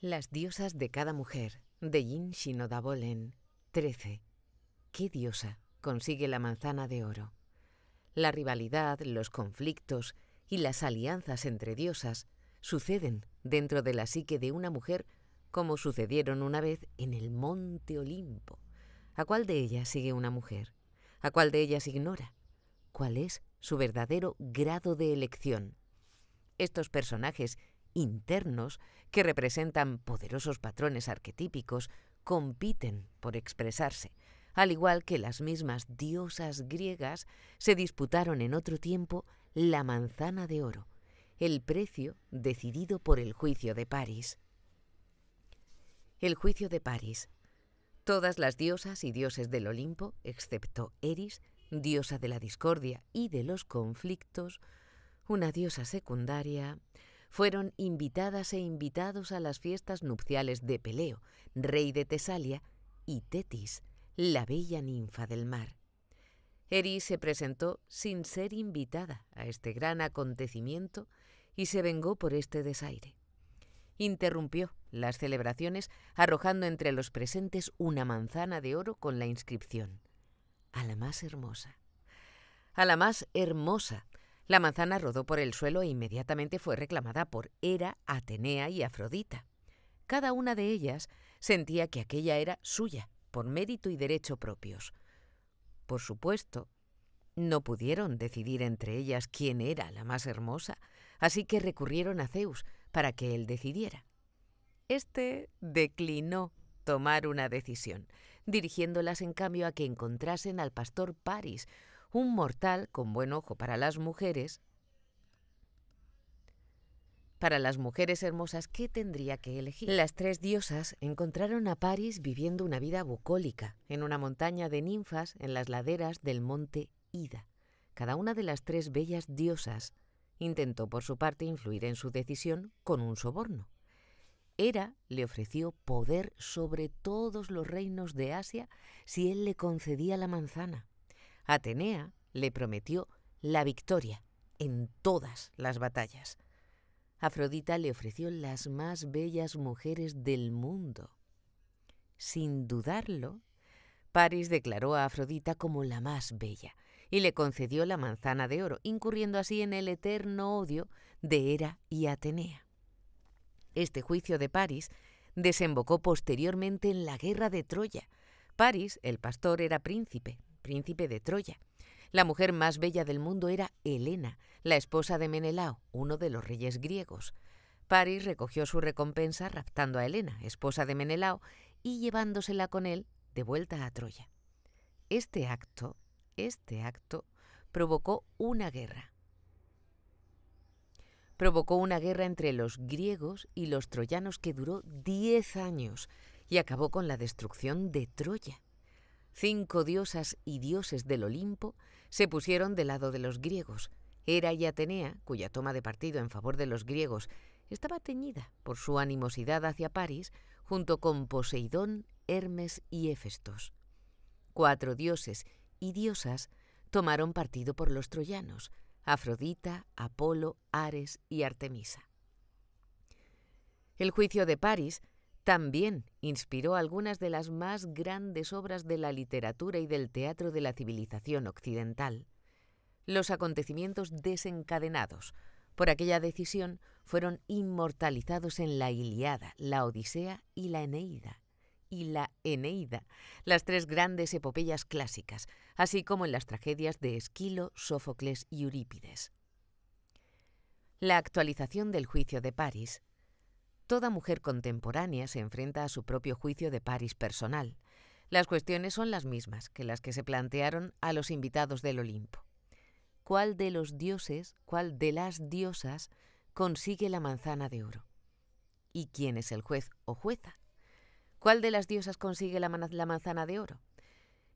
Las diosas de cada mujer, de Yin Shinoda Bolen, 13. ¿Qué diosa consigue la manzana de oro? La rivalidad, los conflictos y las alianzas entre diosas suceden dentro de la psique de una mujer como sucedieron una vez en el monte Olimpo. ¿A cuál de ellas sigue una mujer? ¿A cuál de ellas ignora? ¿Cuál es su verdadero grado de elección? Estos personajes internos, que representan poderosos patrones arquetípicos, compiten por expresarse, al igual que las mismas diosas griegas se disputaron en otro tiempo la manzana de oro, el precio decidido por el juicio de París. El juicio de París. Todas las diosas y dioses del Olimpo, excepto Eris, diosa de la discordia y de los conflictos, una diosa secundaria, fueron invitadas e invitados a las fiestas nupciales de Peleo, rey de Tesalia, y Tetis, la bella ninfa del mar. Eris se presentó sin ser invitada a este gran acontecimiento y se vengó por este desaire. Interrumpió las celebraciones arrojando entre los presentes una manzana de oro con la inscripción: «A la más hermosa». A la más hermosa. La manzana rodó por el suelo e inmediatamente fue reclamada por Hera, Atenea y Afrodita. Cada una de ellas sentía que aquella era suya, por mérito y derecho propios. Por supuesto, no pudieron decidir entre ellas quién era la más hermosa, así que recurrieron a Zeus para que él decidiera. Este declinó tomar una decisión, dirigiéndolas en cambio a que encontrasen al pastor París, un mortal con buen ojo para las mujeres hermosas que tendría que elegir. Las tres diosas encontraron a París viviendo una vida bucólica en una montaña de ninfas en las laderas del monte Ida. Cada una de las tres bellas diosas intentó por su parte influir en su decisión con un soborno. Hera le ofreció poder sobre todos los reinos de Asia si él le concedía la manzana. Atenea le prometió la victoria en todas las batallas. Afrodita le ofreció las más bellas mujeres del mundo. Sin dudarlo, París declaró a Afrodita como la más bella y le concedió la manzana de oro, incurriendo así en el eterno odio de Hera y Atenea. Este juicio de París desembocó posteriormente en la guerra de Troya. París, el pastor, era príncipe de Troya. La mujer más bella del mundo era Helena, la esposa de Menelao, uno de los reyes griegos. París recogió su recompensa raptando a Helena, esposa de Menelao, y llevándosela con él de vuelta a Troya. Este acto provocó una guerra. Provocó una guerra entre los griegos y los troyanos que duró 10 años y acabó con la destrucción de Troya. 5 diosas y dioses del Olimpo se pusieron del lado de los griegos. Hera y Atenea, cuya toma de partido en favor de los griegos estaba teñida por su animosidad hacia París, junto con Poseidón, Hermes y Hefestos. 4 dioses y diosas tomaron partido por los troyanos: Afrodita, Apolo, Ares y Artemisa. El juicio de París también inspiró algunas de las más grandes obras de la literatura y del teatro de la civilización occidental. Los acontecimientos desencadenados por aquella decisión fueron inmortalizados en la Ilíada, la Odisea y la Eneida, las 3 grandes epopeyas clásicas, así como en las tragedias de Esquilo, Sófocles y Eurípides. La actualización del juicio de París. Toda mujer contemporánea se enfrenta a su propio juicio de París personal. Las cuestiones son las mismas que las que se plantearon a los invitados del Olimpo. ¿Cuál de los dioses, cuál de las diosas consigue la manzana de oro? ¿Y quién es el juez o jueza? ¿Cuál de las diosas consigue la manzana de oro?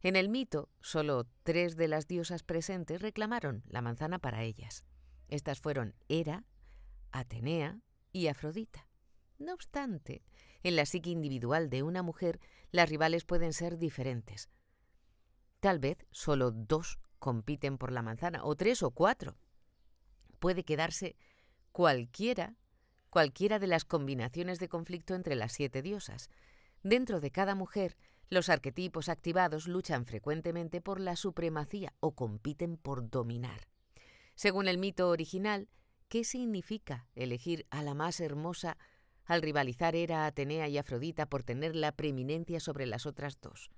En el mito, solo 3 de las diosas presentes reclamaron la manzana para ellas. Estas fueron Hera, Atenea y Afrodita. No obstante, en la psique individual de una mujer, las rivales pueden ser diferentes. Tal vez solo 2 compiten por la manzana, o 3 o 4. Puede quedarse cualquiera cualquiera de las combinaciones de conflicto entre las 7 diosas. Dentro de cada mujer, los arquetipos activados luchan frecuentemente por la supremacía o compiten por dominar. Según el mito original, ¿qué significa elegir a la más hermosa al rivalizar Hera, Atenea y Afrodita por tener la preeminencia sobre las otras dos?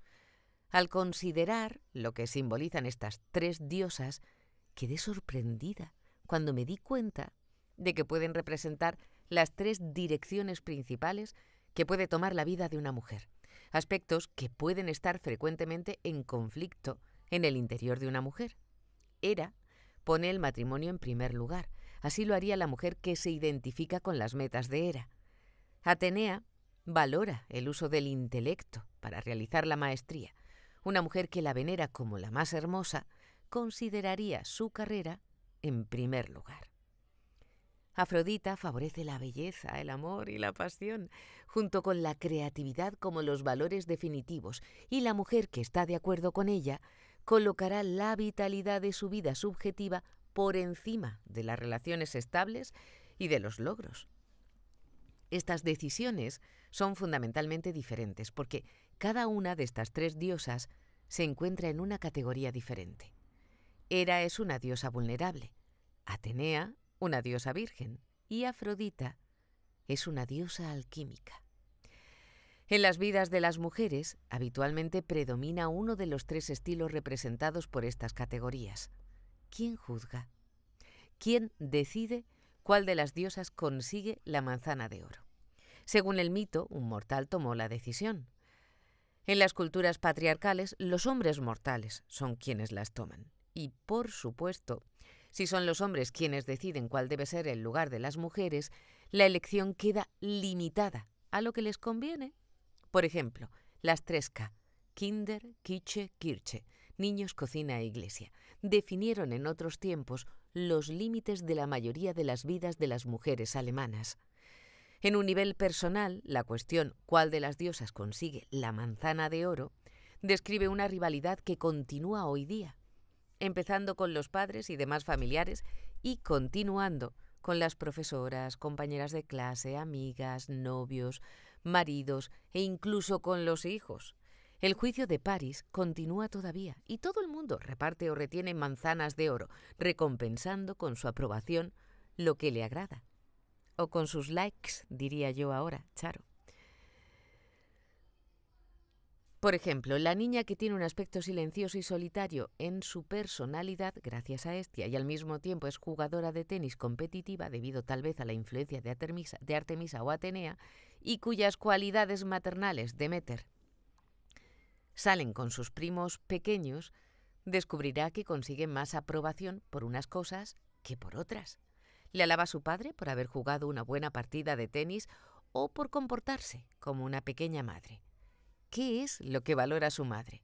Al considerar lo que simbolizan estas 3 diosas, quedé sorprendida cuando me di cuenta de que pueden representar las 3 direcciones principales que puede tomar la vida de una mujer, aspectos que pueden estar frecuentemente en conflicto en el interior de una mujer. Hera pone el matrimonio en primer lugar, así lo haría la mujer que se identifica con las metas de Hera. Atenea valora el uso del intelecto para realizar la maestría. Una mujer que la venera como la más hermosa consideraría su carrera en primer lugar. Afrodita favorece la belleza, el amor y la pasión, junto con la creatividad como los valores definitivos, y la mujer que está de acuerdo con ella colocará la vitalidad de su vida subjetiva por encima de las relaciones estables y de los logros. Estas decisiones son fundamentalmente diferentes porque cada una de estas 3 diosas se encuentra en una categoría diferente. Hera es una diosa vulnerable, Atenea una diosa virgen y Afrodita es una diosa alquímica. En las vidas de las mujeres habitualmente predomina uno de los 3 estilos representados por estas categorías. ¿Quién juzga? ¿Quién decide cuál de las diosas consigue la manzana de oro? Según el mito, un mortal tomó la decisión. En las culturas patriarcales, los hombres mortales son quienes las toman. Y, por supuesto, si son los hombres quienes deciden cuál debe ser el lugar de las mujeres, la elección queda limitada a lo que les conviene. Por ejemplo, las 3K, Kinder, Kiche, Kirche, niños, cocina e iglesia, definieron en otros tiempos los límites de la mayoría de las vidas de las mujeres alemanas. En un nivel personal, la cuestión ¿cuál de las diosas consigue la manzana de oro? Describe una rivalidad que continúa hoy día, empezando con los padres y demás familiares y continuando con las profesoras, compañeras de clase, amigas, novios, maridos e incluso con los hijos. El juicio de París continúa todavía y todo el mundo reparte o retiene manzanas de oro, recompensando con su aprobación lo que le agrada. O con sus likes, diría yo ahora, Charo. Por ejemplo, la niña que tiene un aspecto silencioso y solitario en su personalidad, gracias a Hestia, y al mismo tiempo es jugadora de tenis competitiva debido tal vez a la influencia de Artemisa o Atenea, y cuyas cualidades maternales, Deméter, salen con sus primos pequeños, descubrirá que consigue más aprobación por unas cosas que por otras. Le alaba a su padre por haber jugado una buena partida de tenis o por comportarse como una pequeña madre. ¿Qué es lo que valora su madre?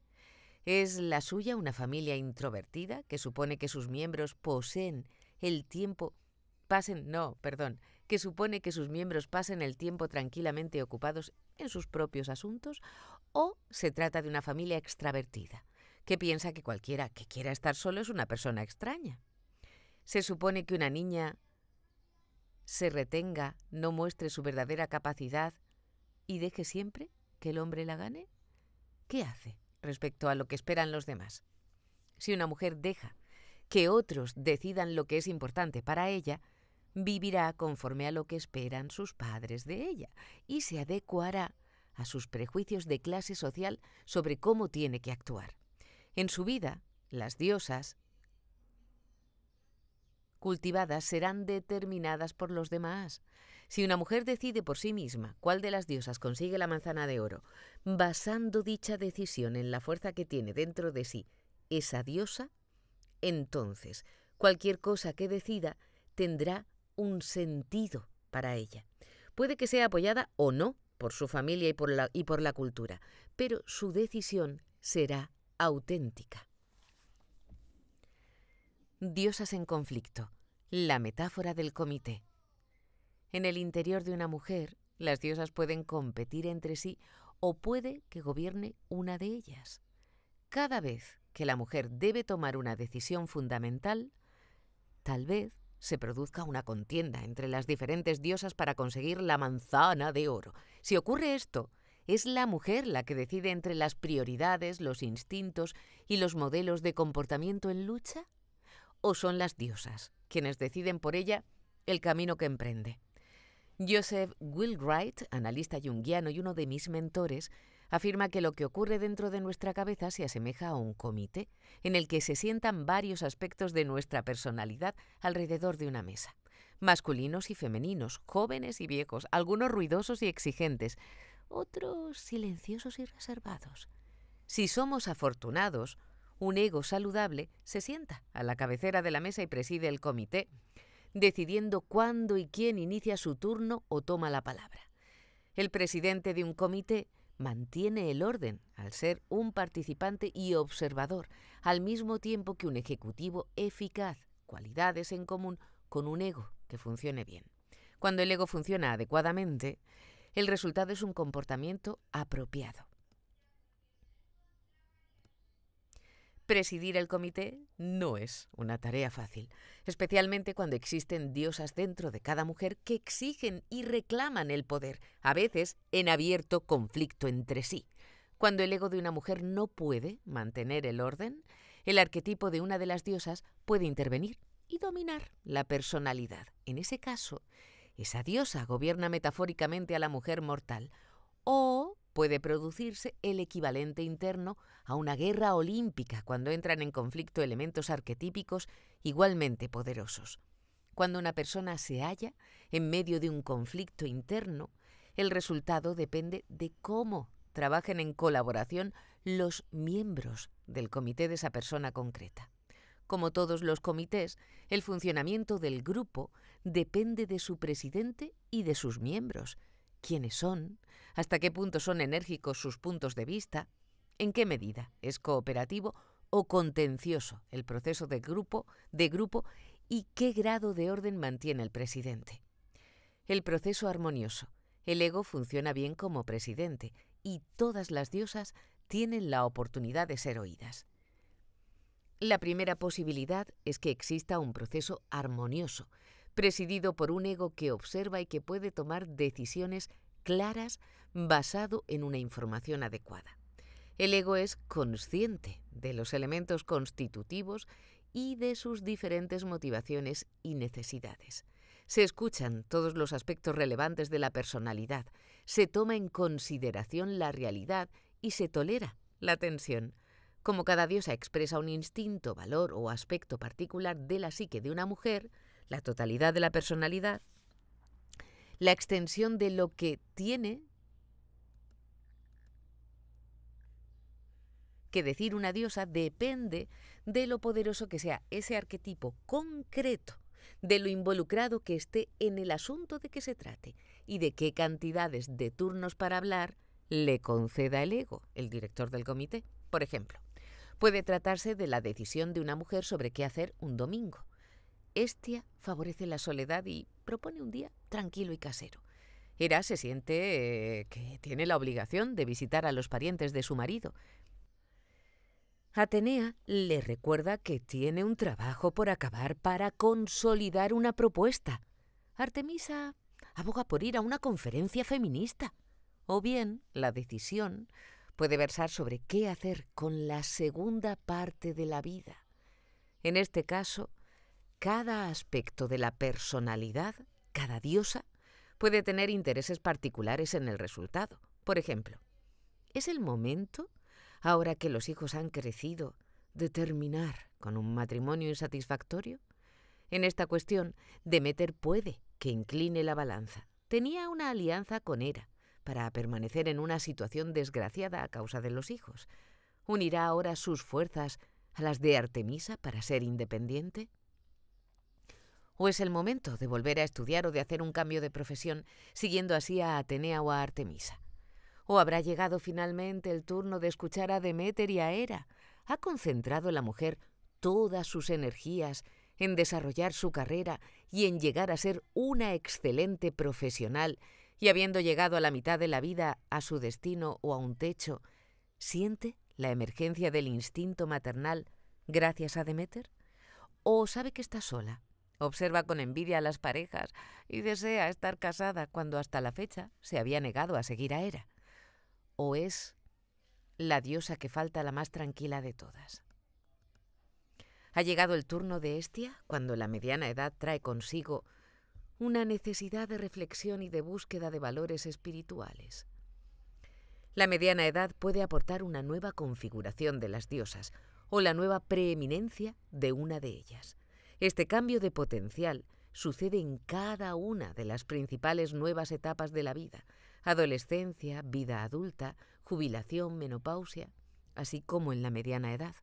¿Es la suya una familia introvertida que supone que sus miembros pasen el tiempo tranquilamente ocupados en sus propios asuntos? ¿O se trata de una familia extravertida que piensa que cualquiera que quiera estar solo es una persona extraña? ¿Se supone que una niña se retenga, no muestre su verdadera capacidad y deje siempre que el hombre la gane? ¿Qué hace respecto a lo que esperan los demás? Si una mujer deja que otros decidan lo que es importante para ella, vivirá conforme a lo que esperan sus padres de ella y se adecuará a sus prejuicios de clase social sobre cómo tiene que actuar. En su vida, las diosas cultivadas serán determinadas por los demás. Si una mujer decide por sí misma cuál de las diosas consigue la manzana de oro, basando dicha decisión en la fuerza que tiene dentro de sí esa diosa, entonces cualquier cosa que decida tendrá un sentido para ella. Puede que sea apoyada o no por su familia y por la cultura, pero su decisión será auténtica. Diosas en conflicto, la metáfora del comité. En el interior de una mujer, las diosas pueden competir entre sí o puede que gobierne una de ellas. Cada vez que la mujer debe tomar una decisión fundamental, tal vez se produzca una contienda entre las diferentes diosas para conseguir la manzana de oro. Si ocurre esto, ¿es la mujer la que decide entre las prioridades, los instintos y los modelos de comportamiento en lucha? ¿O son las diosas quienes deciden por ella el camino que emprende? Joseph Wilwright, analista junguiano y uno de mis mentores, afirma que lo que ocurre dentro de nuestra cabeza se asemeja a un comité en el que se sientan varios aspectos de nuestra personalidad alrededor de una mesa. Masculinos y femeninos, jóvenes y viejos, algunos ruidosos y exigentes, otros silenciosos y reservados. Si somos afortunados, un ego saludable se sienta a la cabecera de la mesa y preside el comité, decidiendo cuándo y quién inicia su turno o toma la palabra. El presidente de un comité mantiene el orden al ser un participante y observador, al mismo tiempo que un ejecutivo eficaz, cualidades en común con un ego que funcione bien. Cuando el ego funciona adecuadamente, el resultado es un comportamiento apropiado. Presidir el comité no es una tarea fácil, especialmente cuando existen diosas dentro de cada mujer que exigen y reclaman el poder, a veces en abierto conflicto entre sí. Cuando el ego de una mujer no puede mantener el orden, el arquetipo de una de las diosas puede intervenir y dominar la personalidad. En ese caso, esa diosa gobierna metafóricamente a la mujer mortal, o puede producirse el equivalente interno a una guerra olímpica cuando entran en conflicto elementos arquetípicos igualmente poderosos. Cuando una persona se halla en medio de un conflicto interno, el resultado depende de cómo trabajen en colaboración los miembros del comité de esa persona concreta. Como todos los comités, el funcionamiento del grupo depende de su presidente y de sus miembros. ¿Quiénes son? ¿Hasta qué punto son enérgicos sus puntos de vista? ¿En qué medida es cooperativo o contencioso el proceso de grupo y qué grado de orden mantiene el presidente? El proceso armonioso. El ego funciona bien como presidente y todas las diosas tienen la oportunidad de ser oídas. La primera posibilidad es que exista un proceso armonioso, presidido por un ego que observa y que puede tomar decisiones claras basado en una información adecuada. El ego es consciente de los elementos constitutivos y de sus diferentes motivaciones y necesidades. Se escuchan todos los aspectos relevantes de la personalidad, se toma en consideración la realidad y se tolera la tensión. Como cada diosa expresa un instinto, valor o aspecto particular de la psique de una mujer, la totalidad de la personalidad, la extensión de lo que tiene que decir una diosa depende de lo poderoso que sea ese arquetipo concreto, de lo involucrado que esté en el asunto de que se trate y de qué cantidades de turnos para hablar le conceda el ego, el director del comité. Por ejemplo, puede tratarse de la decisión de una mujer sobre qué hacer un domingo. Hestia favorece la soledad y propone un día tranquilo y casero. Hera se siente que tiene la obligación de visitar a los parientes de su marido. Atenea le recuerda que tiene un trabajo por acabar para consolidar una propuesta. Artemisa aboga por ir a una conferencia feminista. O bien, la decisión puede versar sobre qué hacer con la segunda parte de la vida. En este caso, cada aspecto de la personalidad, cada diosa, puede tener intereses particulares en el resultado. Por ejemplo, ¿es el momento, ahora que los hijos han crecido, de terminar con un matrimonio insatisfactorio? En esta cuestión, Deméter puede que incline la balanza. Tenía una alianza con Hera para permanecer en una situación desgraciada a causa de los hijos. ¿Unirá ahora sus fuerzas a las de Artemisa para ser independiente? ¿O es el momento de volver a estudiar o de hacer un cambio de profesión, siguiendo así a Atenea o a Artemisa? ¿O habrá llegado finalmente el turno de escuchar a Deméter y a Hera? ¿Ha concentrado la mujer todas sus energías en desarrollar su carrera y en llegar a ser una excelente profesional, y habiendo llegado a la mitad de la vida a su destino o a un techo, siente la emergencia del instinto maternal gracias a Deméter? ¿O sabe que está sola, observa con envidia a las parejas y desea estar casada cuando hasta la fecha se había negado a seguir a Hera. ¿O es la diosa que falta la más tranquila de todas? Ha llegado el turno de Hestia, cuando la mediana edad trae consigo una necesidad de reflexión y de búsqueda de valores espirituales. La mediana edad puede aportar una nueva configuración de las diosas o la nueva preeminencia de una de ellas. Este cambio de potencial sucede en cada una de las principales nuevas etapas de la vida: adolescencia, vida adulta, jubilación, menopausia, así como en la mediana edad.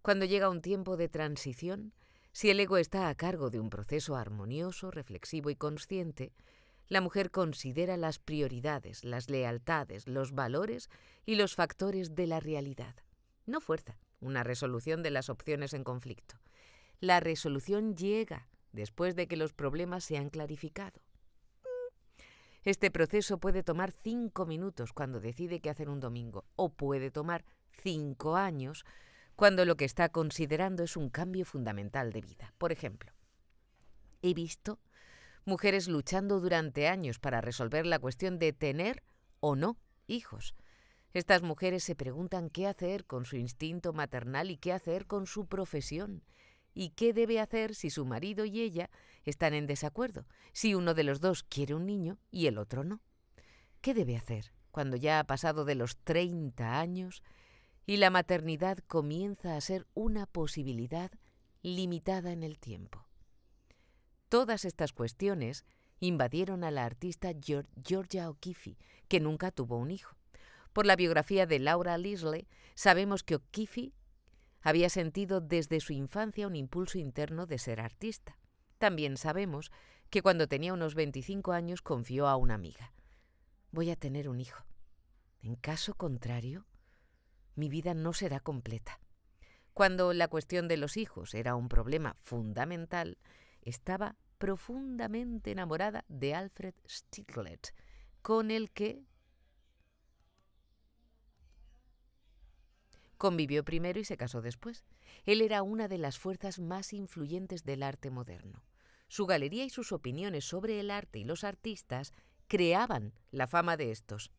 Cuando llega un tiempo de transición, si el ego está a cargo de un proceso armonioso, reflexivo y consciente, la mujer considera las prioridades, las lealtades, los valores y los factores de la realidad. No fuerza una resolución de las opciones en conflicto. La resolución llega después de que los problemas se han clarificado. Este proceso puede tomar 5 minutos cuando decide qué hacer un domingo, o puede tomar 5 años cuando lo que está considerando es un cambio fundamental de vida. Por ejemplo, he visto mujeres luchando durante años para resolver la cuestión de tener o no hijos. Estas mujeres se preguntan qué hacer con su instinto maternal y qué hacer con su profesión. ¿Y qué debe hacer si su marido y ella están en desacuerdo? Si uno de los dos quiere un niño y el otro no. ¿Qué debe hacer cuando ya ha pasado de los 30 años y la maternidad comienza a ser una posibilidad limitada en el tiempo? Todas estas cuestiones invadieron a la artista Georgia O'Keeffe, que nunca tuvo un hijo. Por la biografía de Laura Leslie, sabemos que O'Keeffe había sentido desde su infancia un impulso interno de ser artista. También sabemos que cuando tenía unos 25 años confió a una amiga: voy a tener un hijo. En caso contrario, mi vida no será completa. Cuando la cuestión de los hijos era un problema fundamental, estaba profundamente enamorada de Alfred Stieglitz, con el que convivió primero y se casó después. Él era una de las fuerzas más influyentes del arte moderno. Su galería y sus opiniones sobre el arte y los artistas creaban la fama de estos.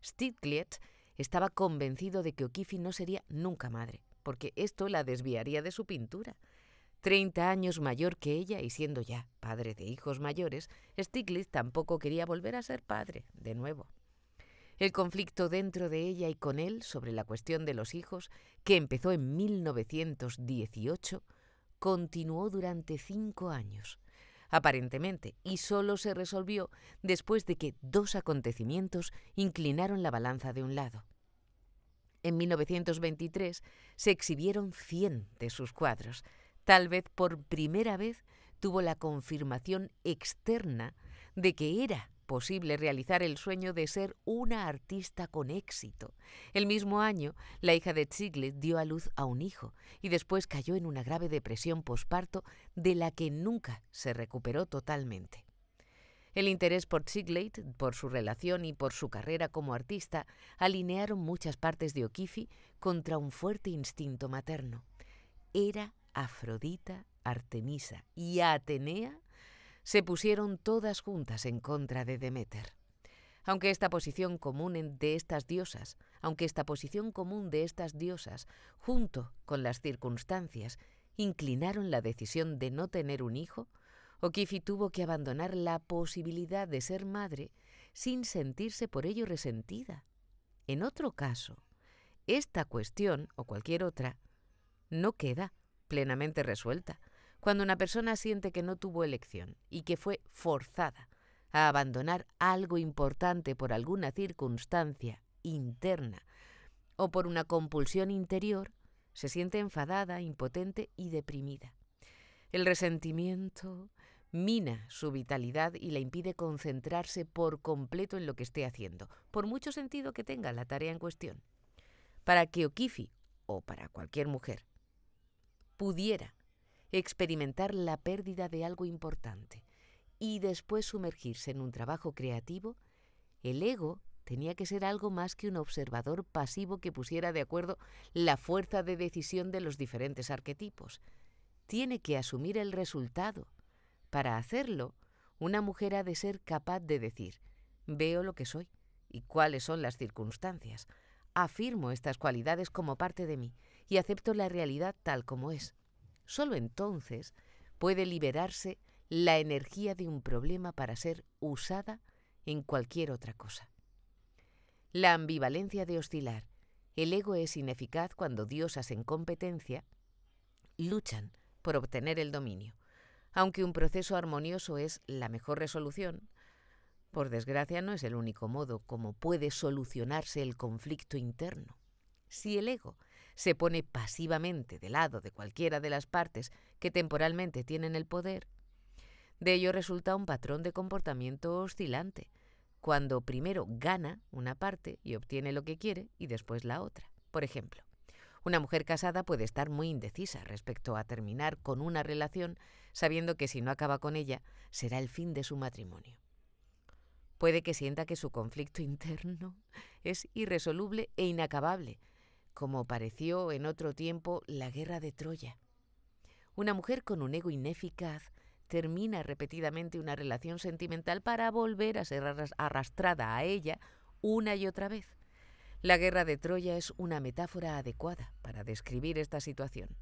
Stieglitz estaba convencido de que O'Keeffe no sería nunca madre, porque esto la desviaría de su pintura. 30 años mayor que ella y siendo ya padre de hijos mayores, Stieglitz tampoco quería volver a ser padre de nuevo. El conflicto dentro de ella y con él sobre la cuestión de los hijos, que empezó en 1918, continuó durante 5 años, aparentemente, y solo se resolvió después de que 2 acontecimientos inclinaron la balanza de un lado. En 1923 se exhibieron 100 de sus cuadros. Tal vez por primera vez tuvo la confirmación externa de que era posible realizar el sueño de ser una artista con éxito. El mismo año, la hija de Stieglitz dio a luz a un hijo y después cayó en una grave depresión posparto de la que nunca se recuperó totalmente. El interés por Stieglitz, por su relación y por su carrera como artista, alinearon muchas partes de O'Keeffe contra un fuerte instinto materno. Era Afrodita, Artemisa y Atenea se pusieron todas juntas en contra de Deméter. Aunque esta posición común de estas diosas, junto con las circunstancias, inclinaron la decisión de no tener un hijo, O'Keeffe tuvo que abandonar la posibilidad de ser madre sin sentirse por ello resentida. En otro caso, esta cuestión, o cualquier otra, no queda plenamente resuelta cuando una persona siente que no tuvo elección y que fue forzada a abandonar algo importante por alguna circunstancia interna o por una compulsión interior, se siente enfadada, impotente y deprimida. El resentimiento mina su vitalidad y le impide concentrarse por completo en lo que esté haciendo, por mucho sentido que tenga la tarea en cuestión. Para que O'Keeffe, o para cualquier mujer, pudiera experimentar la pérdida de algo importante y después sumergirse en un trabajo creativo, el ego tenía que ser algo más que un observador pasivo que pusiera de acuerdo la fuerza de decisión de los diferentes arquetipos. Tiene que asumir el resultado, Para hacerlo, una mujer ha de ser capaz de decir: veo lo que soy y cuáles son las circunstancias. Afirmo estas cualidades como parte de mí y acepto la realidad tal como es. Solo entonces puede liberarse la energía de un problema para ser usada en cualquier otra cosa. La ambivalencia de oscilar. El ego es ineficaz cuando diosas en competencia luchan por obtener el dominio. Aunque un proceso armonioso es la mejor resolución, por desgracia no es el único modo como puede solucionarse el conflicto interno. Si el ego se pone pasivamente del lado de cualquiera de las partes que temporalmente tienen el poder, de ello resulta un patrón de comportamiento oscilante, cuando primero gana una parte y obtiene lo que quiere y después la otra. Por ejemplo, una mujer casada puede estar muy indecisa respecto a terminar con una relación, sabiendo que si no acaba con ella será el fin de su matrimonio. Puede que sienta que su conflicto interno es irresoluble e inacabable, como pareció en otro tiempo la guerra de Troya. Una mujer con un ego ineficaz termina repetidamente una relación sentimental para volver a ser arrastrada a ella una y otra vez. La guerra de Troya es una metáfora adecuada para describir esta situación.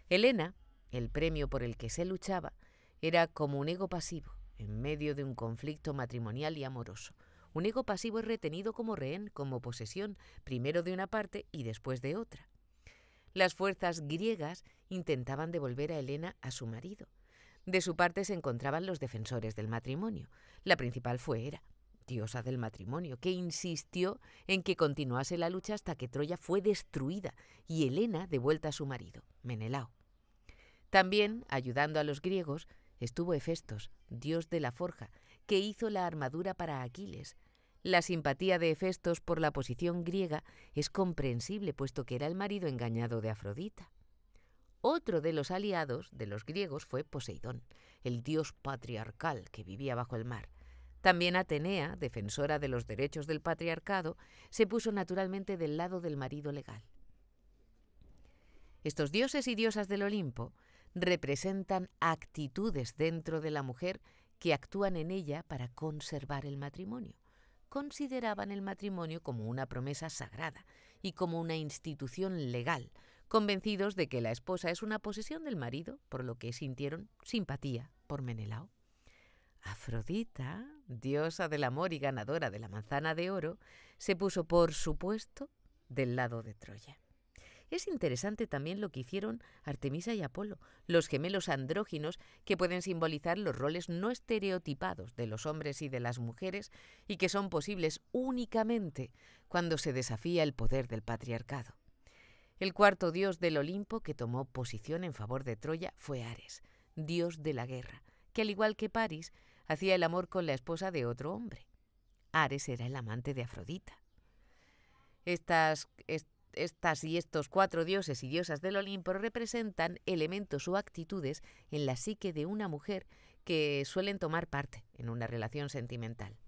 Helena, el premio por el que se luchaba, era como un ego pasivo en medio de un conflicto matrimonial y amoroso. Un ego pasivo es retenido como rehén, como posesión, primero de una parte y después de otra. Las fuerzas griegas intentaban devolver a Helena a su marido. De su parte se encontraban los defensores del matrimonio. La principal fue Hera, diosa del matrimonio, que insistió en que continuase la lucha hasta que Troya fue destruida y Helena devuelta a su marido, Menelao. También, ayudando a los griegos, estuvo Hefestos, dios de la forja, que hizo la armadura para Aquiles. La simpatía de Hefestos por la posición griega es comprensible, puesto que era el marido engañado de Afrodita. Otro de los aliados de los griegos fue Poseidón, el dios patriarcal que vivía bajo el mar. También Atenea, defensora de los derechos del patriarcado, se puso naturalmente del lado del marido legal. Estos dioses y diosas del Olimpo representan actitudes dentro de la mujer que actúan en ella para conservar el matrimonio. Consideraban el matrimonio como una promesa sagrada y como una institución legal, convencidos de que la esposa es una posesión del marido, por lo que sintieron simpatía por Menelao. Afrodita, diosa del amor y ganadora de la manzana de oro, se puso, por supuesto, del lado de Troya. Es interesante también lo que hicieron Artemisa y Apolo, los gemelos andróginos que pueden simbolizar los roles no estereotipados de los hombres y de las mujeres y que son posibles únicamente cuando se desafía el poder del patriarcado. El cuarto dios del Olimpo que tomó posición en favor de Troya fue Ares, dios de la guerra, que al igual que París, hacía el amor con la esposa de otro hombre. Ares era el amante de Afrodita. Estas y estos cuatro dioses y diosas del Olimpo representan elementos o actitudes en la psique de una mujer que suelen tomar parte en una relación sentimental.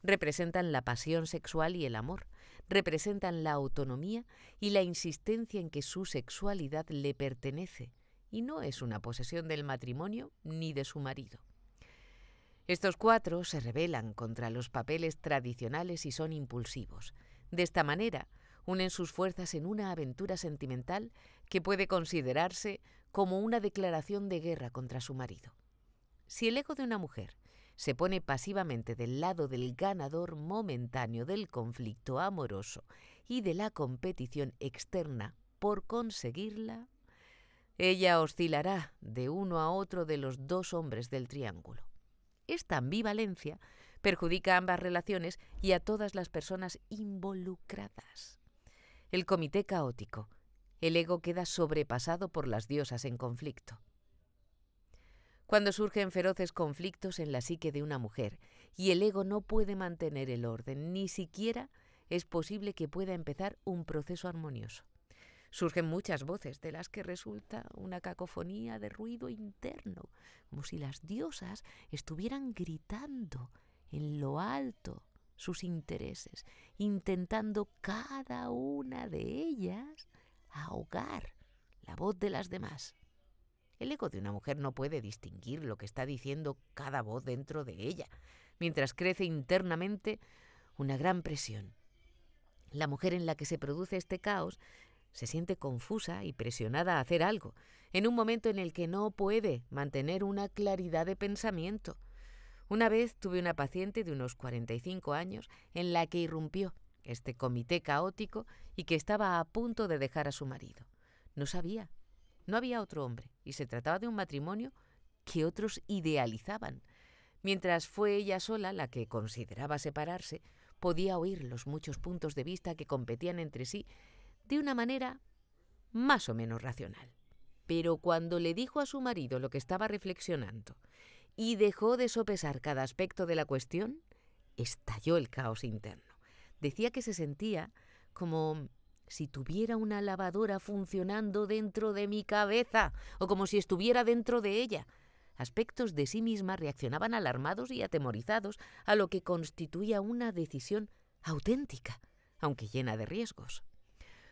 Representan la pasión sexual y el amor, representan la autonomía y la insistencia en que su sexualidad le pertenece y no es una posesión del matrimonio ni de su marido. Estos cuatro se rebelan contra los papeles tradicionales y son impulsivos. De esta manera, unen sus fuerzas en una aventura sentimental que puede considerarse como una declaración de guerra contra su marido. Si el ego de una mujer se pone pasivamente del lado del ganador momentáneo del conflicto amoroso y de la competición externa por conseguirla, ella oscilará de uno a otro de los dos hombres del triángulo. Esta ambivalencia perjudica a ambas relaciones y a todas las personas involucradas. El comité caótico. El ego queda sobrepasado por las diosas en conflicto. Cuando surgen feroces conflictos en la psique de una mujer y el ego no puede mantener el orden, ni siquiera es posible que pueda empezar un proceso armonioso. Surgen muchas voces de las que resulta una cacofonía de ruido interno, como si las diosas estuvieran gritando en lo alto sus intereses, intentando cada una de ellas ahogar la voz de las demás. El ego de una mujer no puede distinguir lo que está diciendo cada voz dentro de ella, mientras crece internamente una gran presión. La mujer en la que se produce este caos se siente confusa y presionada a hacer algo, en un momento en el que no puede mantener una claridad de pensamiento. Una vez tuve una paciente de unos 45 años en la que irrumpió este comité caótico y que estaba a punto de dejar a su marido. No sabía, no había otro hombre, y se trataba de un matrimonio que otros idealizaban. Mientras fue ella sola la que consideraba separarse, podía oír los muchos puntos de vista que competían entre sí de una manera más o menos racional. Pero cuando le dijo a su marido lo que estaba reflexionando y dejó de sopesar cada aspecto de la cuestión, estalló el caos interno. Decía que se sentía como si tuviera una lavadora funcionando dentro de mi cabeza o como si estuviera dentro de ella. Aspectos de sí misma reaccionaban alarmados y atemorizados a lo que constituía una decisión auténtica, aunque llena de riesgos.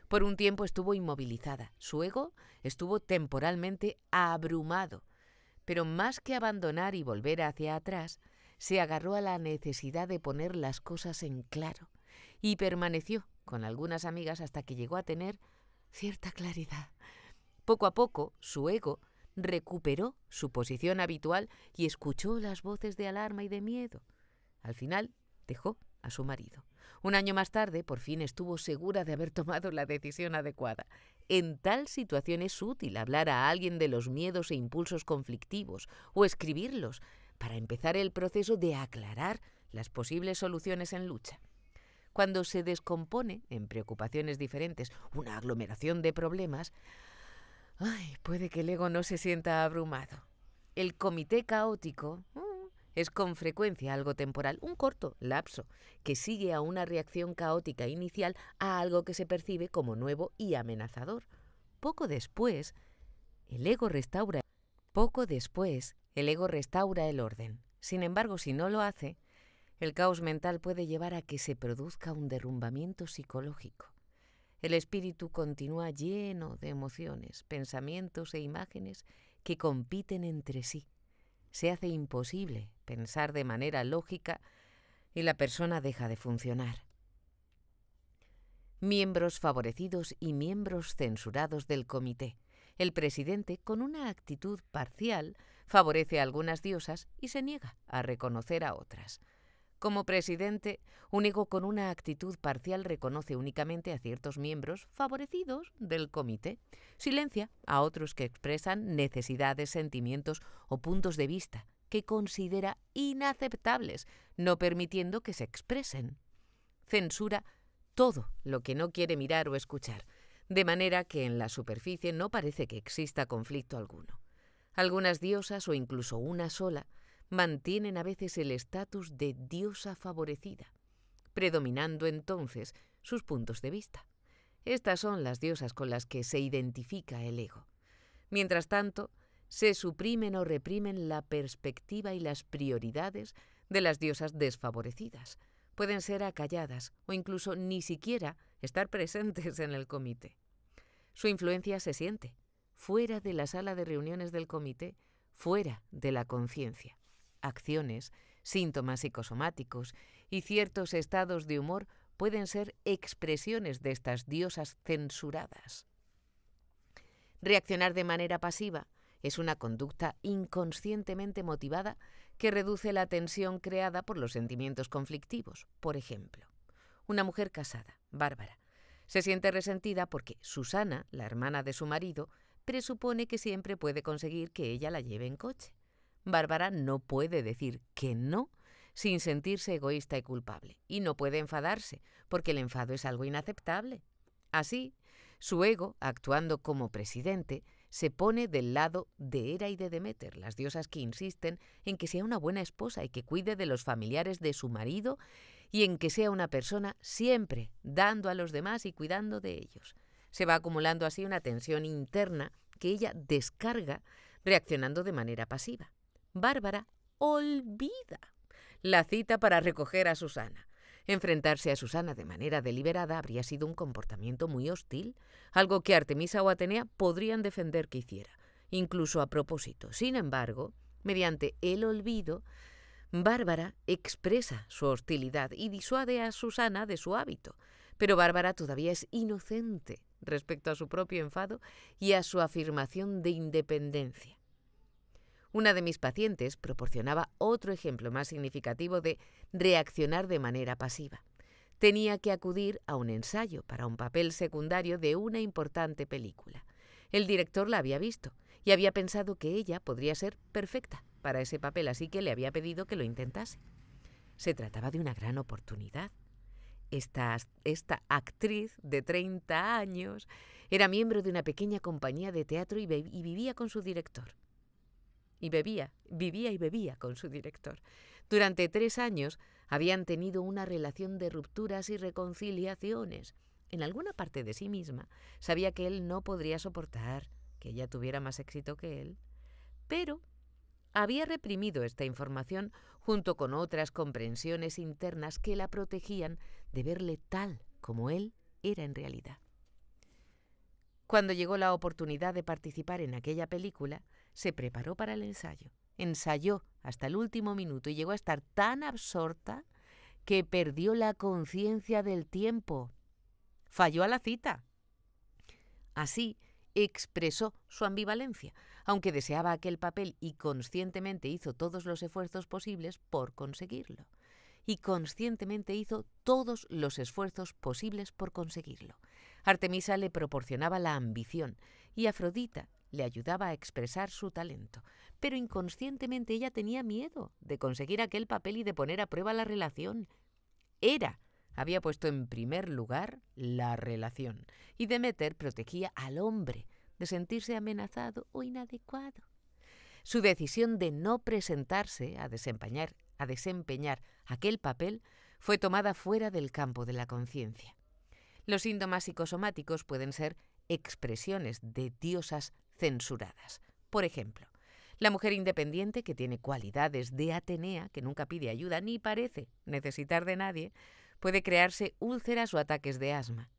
Por un tiempo estuvo inmovilizada. Su ego estuvo temporalmente abrumado, pero más que abandonar y volver hacia atrás, se agarró a la necesidad de poner las cosas en claro y permaneció con algunas amigas hasta que llegó a tener cierta claridad. Poco a poco, su ego recuperó su posición habitual y escuchó las voces de alarma y de miedo. Al final, dejó a su marido. Un año más tarde, por fin estuvo segura de haber tomado la decisión adecuada. En tal situación es útil hablar a alguien de los miedos e impulsos conflictivos o escribirlos para empezar el proceso de aclarar las posibles soluciones en lucha. Cuando se descompone en preocupaciones diferentes una aglomeración de problemas, puede que el ego no se sienta abrumado. El comité caótico es con frecuencia algo temporal, un corto lapso que sigue a una reacción caótica inicial a algo que se percibe como nuevo y amenazador. Poco después, el ego restaura el orden. Sin embargo, si no lo hace, el caos mental puede llevar a que se produzca un derrumbamiento psicológico. El espíritu continúa lleno de emociones, pensamientos e imágenes que compiten entre sí. Se hace imposible pensar de manera lógica y la persona deja de funcionar. Miembros favorecidos y miembros censurados del comité. El presidente, con una actitud parcial, favorece a algunas diosas y se niega a reconocer a otras. Como presidente, un ego con una actitud parcial reconoce únicamente a ciertos miembros favorecidos del comité, silencia a otros que expresan necesidades, sentimientos o puntos de vista que considera inaceptables, no permitiendo que se expresen. Censura todo lo que no quiere mirar o escuchar, de manera que en la superficie no parece que exista conflicto alguno. Algunas diosas, o incluso una sola, mantienen a veces el estatus de diosa favorecida, predominando entonces sus puntos de vista. Estas son las diosas con las que se identifica el ego. Mientras tanto, se suprimen o reprimen la perspectiva y las prioridades de las diosas desfavorecidas. Pueden ser acalladas o incluso ni siquiera estar presentes en el comité. Su influencia se siente fuera de la sala de reuniones del comité, fuera de la conciencia. Acciones, síntomas psicosomáticos y ciertos estados de humor pueden ser expresiones de estas diosas censuradas. Reaccionar de manera pasiva es una conducta inconscientemente motivada que reduce la tensión creada por los sentimientos conflictivos. Por ejemplo, una mujer casada, Bárbara, se siente resentida porque Susana, la hermana de su marido, presupone que siempre puede conseguir que ella la lleve en coche. Bárbara no puede decir que no sin sentirse egoísta y culpable, y no puede enfadarse, porque el enfado es algo inaceptable. Así, su ego, actuando como presidente, se pone del lado de Hera y de Deméter, las diosas que insisten en que sea una buena esposa y que cuide de los familiares de su marido y en que sea una persona siempre dando a los demás y cuidando de ellos. Se va acumulando así una tensión interna que ella descarga reaccionando de manera pasiva. Bárbara olvida la cita para recoger a Susana. Enfrentarse a Susana de manera deliberada habría sido un comportamiento muy hostil, algo que Artemisa o Atenea podrían defender que hiciera. incluso a propósito. Sin embargo, mediante el olvido, Bárbara expresa su hostilidad y disuade a Susana de su hábito. Pero Bárbara todavía es inocente respecto a su propio enfado y a su afirmación de independencia. Una de mis pacientes proporcionaba otro ejemplo más significativo de reaccionar de manera pasiva. Tenía que acudir a un ensayo para un papel secundario de una importante película. El director la había visto y había pensado que ella podría ser perfecta para ese papel, así que le había pedido que lo intentase. Se trataba de una gran oportunidad. Esta actriz de 30 años era miembro de una pequeña compañía de teatro y vivía con su director. Vivía y bebía con su director. Durante 3 años habían tenido una relación de rupturas y reconciliaciones. En alguna parte de sí misma sabía que él no podría soportar que ella tuviera más éxito que él, pero había reprimido esta información junto con otras comprensiones internas que la protegían de verle tal como él era en realidad. Cuando llegó la oportunidad de participar en aquella película, se preparó para el ensayo. Ensayó hasta el último minuto y llegó a estar tan absorta que perdió la conciencia del tiempo. Falló a la cita. Así expresó su ambivalencia, aunque deseaba aquel papel y conscientemente hizo todos los esfuerzos posibles por conseguirlo. Artemisa le proporcionaba la ambición y Afrodita le ayudaba a expresar su talento, pero inconscientemente ella tenía miedo de conseguir aquel papel y de poner a prueba la relación. Hera había puesto en primer lugar la relación y Deméter protegía al hombre de sentirse amenazado o inadecuado. Su decisión de no presentarse a desempeñar aquel papel fue tomada fuera del campo de la conciencia. Los síntomas psicosomáticos pueden ser expresiones de diosas censuradas. Por ejemplo, la mujer independiente que tiene cualidades de Atenea, que nunca pide ayuda ni parece necesitar de nadie, puede crearse úlceras o ataques de asma.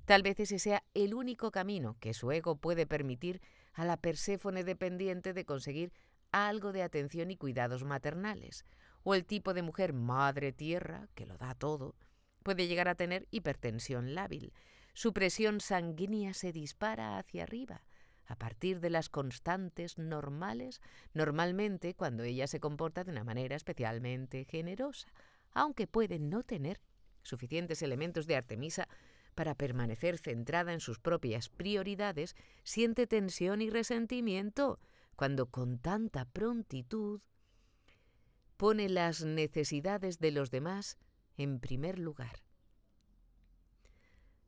Tal vez ese sea el único camino que su ego puede permitir a la Perséfone dependiente de conseguir algo de atención y cuidados maternales. O el tipo de mujer madre tierra, que lo da todo, puede llegar a tener hipertensión lábil. Su presión sanguínea se dispara hacia arriba, a partir de las constantes normales, normalmente cuando ella se comporta de una manera especialmente generosa, aunque puede no tener suficientes elementos de Artemisa para permanecer centrada en sus propias prioridades, siente tensión y resentimiento cuando con tanta prontitud pone las necesidades de los demás en primer lugar.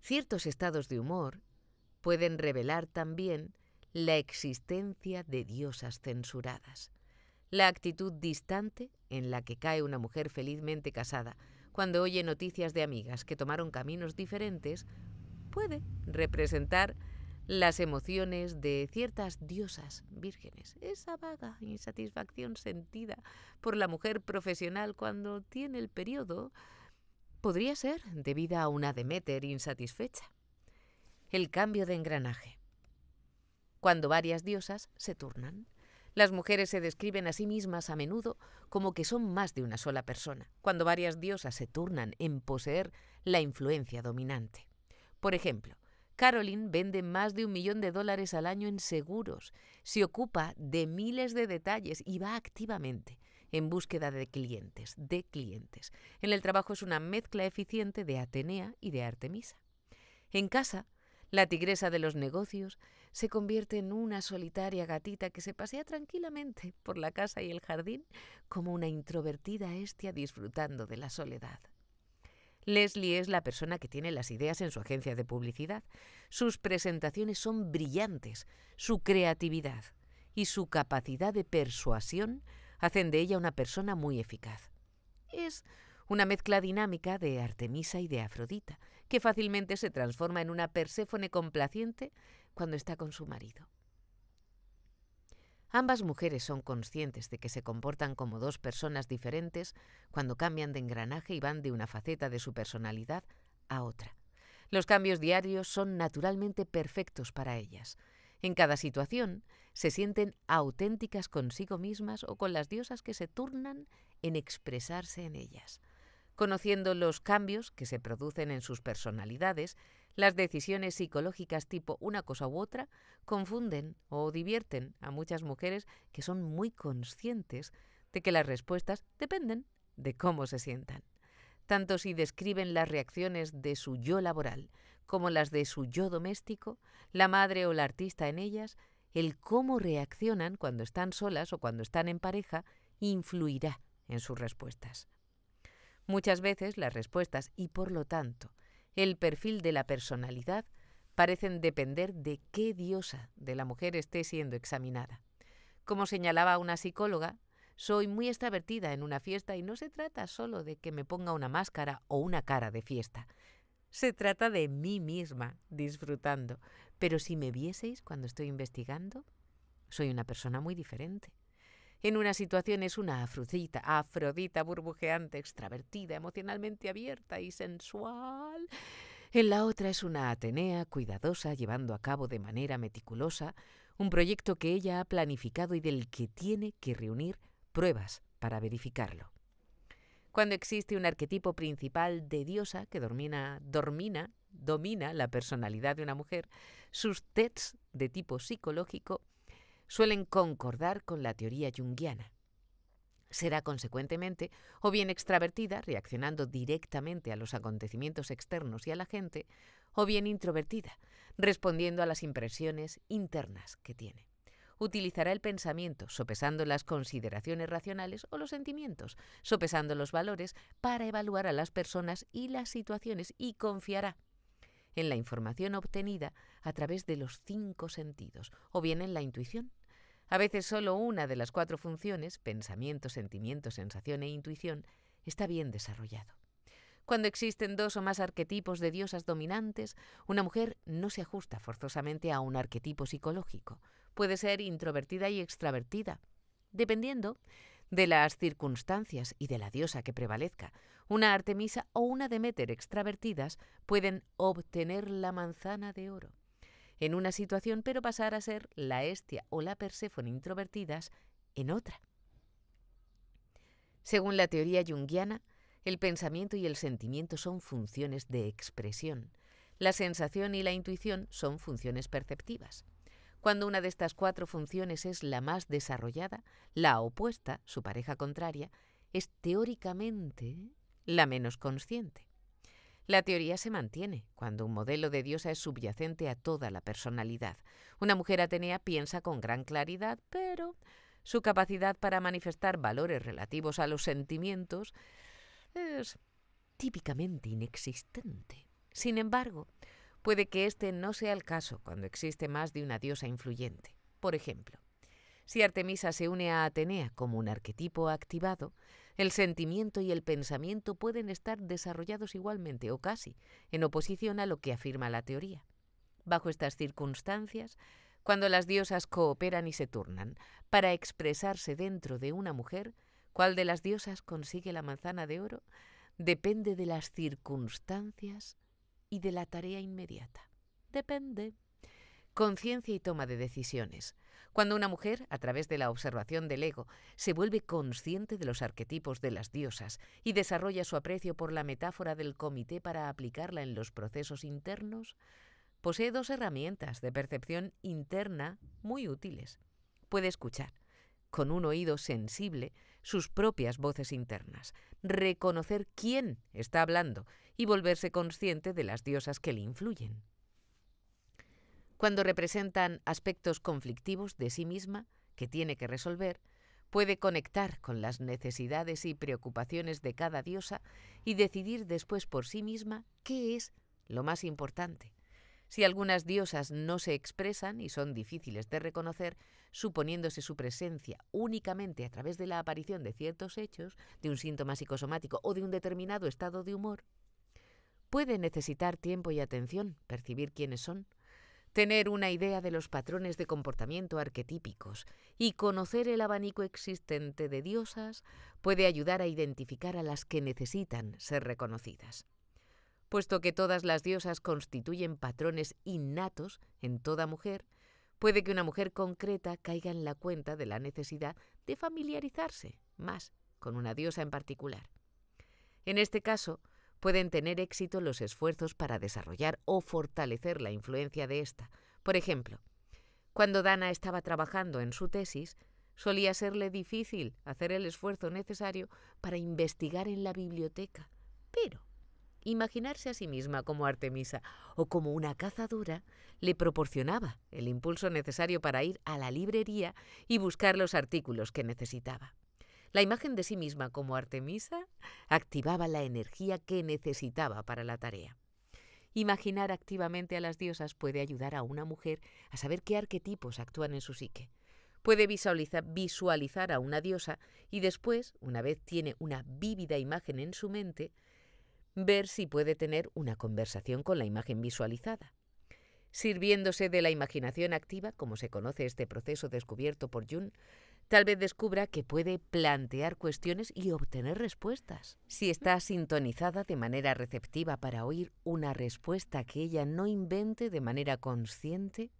Ciertos estados de humor pueden revelar también la existencia de diosas censuradas. La actitud distante en la que cae una mujer felizmente casada cuando oye noticias de amigas que tomaron caminos diferentes puede representar las emociones de ciertas diosas vírgenes, esa vaga insatisfacción sentida por la mujer profesional cuando tiene el periodo podría ser debida a una Deméter insatisfecha. El cambio de engranaje. Cuando varias diosas se turnan, las mujeres se describen a sí mismas a menudo como que son más de una sola persona, cuando varias diosas se turnan en poseer la influencia dominante. Por ejemplo, Caroline vende más de $1 millón al año en seguros, se ocupa de miles de detalles y va activamente en búsqueda de clientes. En el trabajo es una mezcla eficiente de Atenea y de Artemisa. En casa, la tigresa de los negocios se convierte en una solitaria gatita que se pasea tranquilamente por la casa y el jardín como una introvertida estia disfrutando de la soledad. Leslie es la persona que tiene las ideas en su agencia de publicidad. Sus presentaciones son brillantes, su creatividad y su capacidad de persuasión hacen de ella una persona muy eficaz. Es una mezcla dinámica de Artemisa y de Afrodita, que fácilmente se transforma en una Perséfone complaciente cuando está con su marido. Ambas mujeres son conscientes de que se comportan como dos personas diferentes cuando cambian de engranaje y van de una faceta de su personalidad a otra. Los cambios diarios son naturalmente perfectos para ellas. En cada situación se sienten auténticas consigo mismas o con las diosas que se turnan en expresarse en ellas. Conociendo los cambios que se producen en sus personalidades, las decisiones psicológicas tipo una cosa u otra confunden o divierten a muchas mujeres que son muy conscientes de que las respuestas dependen de cómo se sientan. Tanto si describen las reacciones de su yo laboral como las de su yo doméstico, la madre o la artista en ellas, el cómo reaccionan cuando están solas o cuando están en pareja influirá en sus respuestas. Muchas veces las respuestas y, por lo tanto, el perfil de la personalidad parecen depender de qué diosa de la mujer esté siendo examinada. Como señalaba una psicóloga, soy muy extravertida en una fiesta y no se trata solo de que me ponga una máscara o una cara de fiesta. Se trata de mí misma disfrutando. Pero si me vieseis cuando estoy investigando, soy una persona muy diferente. En una situación es una Afrodita burbujeante, extravertida, emocionalmente abierta y sensual. En la otra es una Atenea cuidadosa, llevando a cabo de manera meticulosa un proyecto que ella ha planificado y del que tiene que reunir pruebas para verificarlo. Cuando existe un arquetipo principal de diosa que domina la personalidad de una mujer, sus tests de tipo psicológico suelen concordar con la teoría junguiana. Será consecuentemente o bien extravertida, reaccionando directamente a los acontecimientos externos y a la gente, o bien introvertida, respondiendo a las impresiones internas que tiene. Utilizará el pensamiento, sopesando las consideraciones racionales, o los sentimientos, sopesando los valores, para evaluar a las personas y las situaciones, y confiará en la información obtenida a través de los 5 sentidos, o bien en la intuición. A veces solo una de las 4 funciones, pensamiento, sentimiento, sensación e intuición, está bien desarrollado. Cuando existen 2 o más arquetipos de diosas dominantes, una mujer no se ajusta forzosamente a un arquetipo psicológico. Puede ser introvertida y extravertida, dependiendo de las circunstancias y de la diosa que prevalezca. Una Artemisa o una Deméter extravertidas pueden obtener la manzana de oro en una situación, pero pasar a ser la Hestia o la Perséfone introvertidas en otra. Según la teoría junguiana, el pensamiento y el sentimiento son funciones de expresión. La sensación y la intuición son funciones perceptivas. Cuando una de estas 4 funciones es la más desarrollada, la opuesta, su pareja contraria, es teóricamente la menos consciente. La teoría se mantiene cuando un modelo de diosa es subyacente a toda la personalidad. Una mujer atenea piensa con gran claridad, pero su capacidad para manifestar valores relativos a los sentimientos es típicamente inexistente. Sin embargo, puede que este no sea el caso cuando existe más de una diosa influyente. Por ejemplo, si Artemisa se une a Atenea como un arquetipo activado, el sentimiento y el pensamiento pueden estar desarrollados igualmente o casi, en oposición a lo que afirma la teoría. Bajo estas circunstancias, cuando las diosas cooperan y se turnan para expresarse dentro de una mujer, ¿cuál de las diosas consigue la manzana de oro? Depende de las circunstancias y de la tarea inmediata. Depende. Conciencia y toma de decisiones. Cuando una mujer, a través de la observación del ego, se vuelve consciente de los arquetipos de las diosas y desarrolla su aprecio por la metáfora del comité para aplicarla en los procesos internos, posee 2 herramientas de percepción interna muy útiles. Puede escuchar, con un oído sensible, sus propias voces internas, reconocer quién está hablando y volverse consciente de las diosas que le influyen. Cuando representan aspectos conflictivos de sí misma que tiene que resolver, puede conectar con las necesidades y preocupaciones de cada diosa y decidir después por sí misma qué es lo más importante. Si algunas diosas no se expresan y son difíciles de reconocer, suponiéndose su presencia únicamente a través de la aparición de ciertos hechos, de un síntoma psicosomático o de un determinado estado de humor, puede necesitar tiempo y atención percibir quiénes son, tener una idea de los patrones de comportamiento arquetípicos y conocer el abanico existente de diosas puede ayudar a identificar a las que necesitan ser reconocidas. Puesto que todas las diosas constituyen patrones innatos en toda mujer, Puede que una mujer concreta caiga en la cuenta de la necesidad de familiarizarse más con una diosa en particular. En este caso, pueden tener éxito los esfuerzos para desarrollar o fortalecer la influencia de ésta. Por ejemplo, cuando Dana estaba trabajando en su tesis, solía serle difícil hacer el esfuerzo necesario para investigar en la biblioteca, pero imaginarse a sí misma como Artemisa o como una cazadora le proporcionaba el impulso necesario para ir a la librería y buscar los artículos que necesitaba. La imagen de sí misma como Artemisa activaba la energía que necesitaba para la tarea. Imaginar activamente a las diosas puede ayudar a una mujer a saber qué arquetipos actúan en su psique. Puede visualizar a una diosa y después, una vez tiene una vívida imagen en su mente, ver si puede tener una conversación con la imagen visualizada. Sirviéndose de la imaginación activa, como se conoce este proceso descubierto por Jung, tal vez descubra que puede plantear cuestiones y obtener respuestas. Si está sintonizada de manera receptiva para oír una respuesta que ella no invente de manera consciente,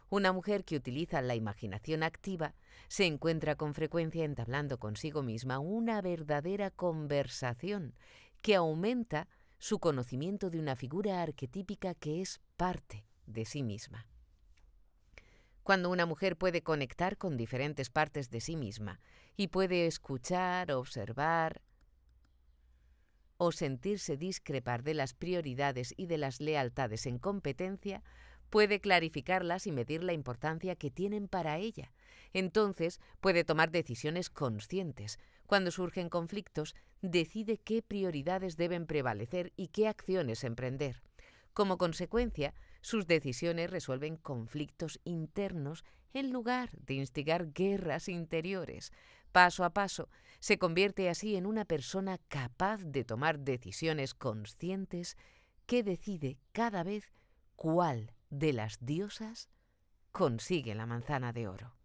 una mujer que utiliza la imaginación activa se encuentra con frecuencia entablando consigo misma una verdadera conversación que aumenta su conocimiento de una figura arquetípica que es parte de sí misma. Cuando una mujer puede conectar con diferentes partes de sí misma y puede escuchar, observar o sentirse discrepar de las prioridades y de las lealtades en competencia, puede clarificarlas y medir la importancia que tienen para ella. Entonces puede tomar decisiones conscientes. Cuando surgen conflictos, decide qué prioridades deben prevalecer y qué acciones emprender. Como consecuencia, sus decisiones resuelven conflictos internos en lugar de instigar guerras interiores. Paso a paso, se convierte así en una persona capaz de tomar decisiones conscientes que decide cada vez cuál de las diosas consigue la manzana de oro.